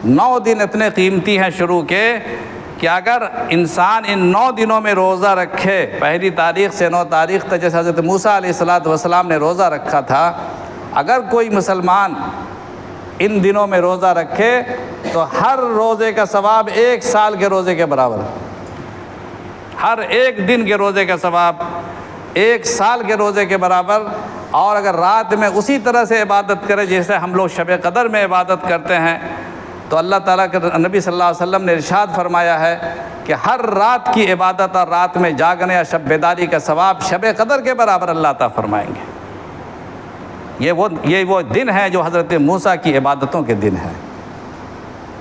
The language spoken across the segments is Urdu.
9 دن اتنے قیمتی ہیں شروع کے کہ اگر انسان ان 9 دنوں میں روزہ رکھے، پہلی تاریخ سے 9 تاریخ تک جیسے حضرت موسیٰ علیہ السلام نے روزہ رکھا تھا، اگر کوئی مسلمان ان دنوں میں روزہ رکھے تو ہر روزے کا ثواب 1 سال کے روزے کے برابر ہے۔ ہر ایک دن کے روزے کا ثواب 1 سال کے روزے کے برابر۔ اور اگر رات میں اسی طرح سے عبادت کرے جیسے ہم لوگ شب قدر میں عبادت کرتے ہیں، تو اللہ تعالیٰ کے نبی صلی اللہ علیہ وسلم نے ارشاد فرمایا ہے کہ ہر رات کی عبادت اور رات میں جاگنے یا شب بیداری کا ثواب شب قدر کے برابر اللہ عطا فرمائیں گے۔ یہ وہ دن ہے جو حضرت موسیٰ کی عبادتوں کے دن ہے۔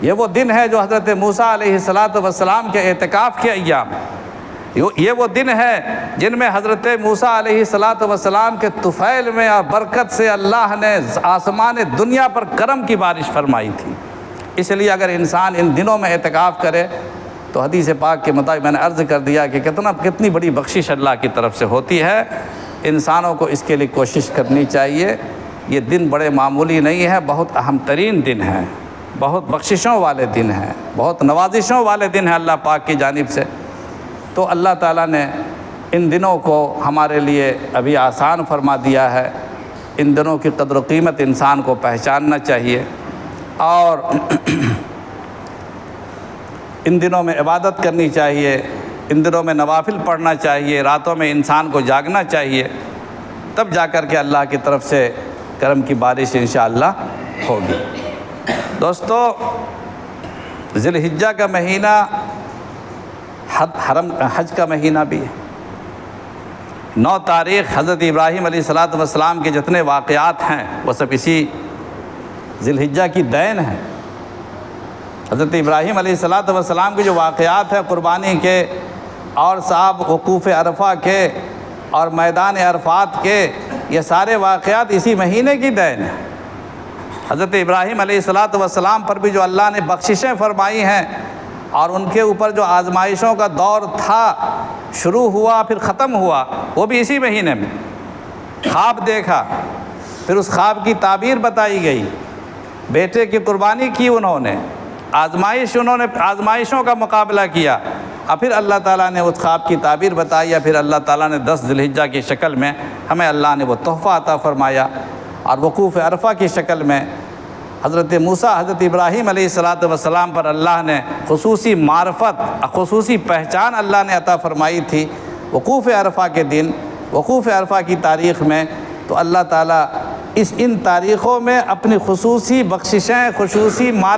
یہ وہ دن ہے جو حضرت موسیٰ علیہ السلام کے اعتکاف کے ایام، یہ وہ دن ہے جن میں حضرت موسیٰ علیہ السلام کے طفیل میں اور برکت سے اللہ نے آسمان دنیا پر کرم کی بارش فرمائی تھی۔ اس لیے اگر انسان ان دنوں میں اعتکاف کرے تو حدیث پاک کے مطابق میں نے عرض کر دیا کہ کتنی بڑی بخشش اللہ کی طرف سے ہوتی ہے۔ انسانوں کو اس کے لیے کوشش کرنی چاہیے۔ یہ دن بڑے معمولی نہیں ہے، بہت اہم ترین دن ہے، بہت بخششوں والے دن ہیں، بہت نوازشوں والے دن ہیں اللہ پاک کی جانب سے۔ تو اللہ تعالیٰ نے ان دنوں کو ہمارے لیے ابھی آسان فرما دیا ہے۔ ان دنوں کی قدر و قیمت انسان کو پہچاننا چاہیے، اور ان دنوں میں عبادت کرنی چاہیے، ان دنوں میں نوافل پڑھنا چاہیے، راتوں میں انسان کو جاگنا چاہیے، تب جا کر کے اللہ کی طرف سے کرم کی بارش انشاءاللہ ہوگی۔ دوستو، ذی الحجہ کا مہینہ حج کا مہینہ بھی ہے۔ 9 تاریخ حضرت ابراہیم علیہ السلام کے جتنے واقعات ہیں وہ سب اسی ذی الحجہ کی دین ہے۔ حضرت ابراہیم علیہ السلام کے جو واقعات ہیں قربانی کے، اور صاحب وقوف عرفہ کے اور میدان عرفات کے، یہ سارے واقعات اسی مہینے کی دین ہیں۔ حضرت ابراہیم علیہ السلام پر بھی جو اللہ نے بخششیں فرمائی ہیں اور ان کے اوپر جو آزمائشوں کا دور تھا، شروع ہوا پھر ختم ہوا، وہ بھی اسی مہینے میں۔ خواب دیکھا، پھر اس خواب کی تعبیر بتائی گئی، بیٹے کی قربانی کی انہوں نے آزمائشوں کا مقابلہ کیا، اور پھر اللہ تعالیٰ نے اس خواب کی تعبیر بتائی، یا پھر اللہ تعالیٰ نے 10 ذی الحجہ کی شکل میں ہمیں اللہ نے وہ تحفہ عطا فرمایا، اور وقوف عرفہ کی شکل میں حضرت موسیٰ حضرت ابراہیم علیہ السلام پر اللہ نے خصوصی معرفت، خصوصی پہچان اللہ نے عطا فرمائی تھی وقوف عرفہ کے دن، وقوف عرفہ کی تاریخ میں۔ تو اللہ تعالیٰ ان تاریخوں میں اپنی خصوصی بخششیں، خصوصی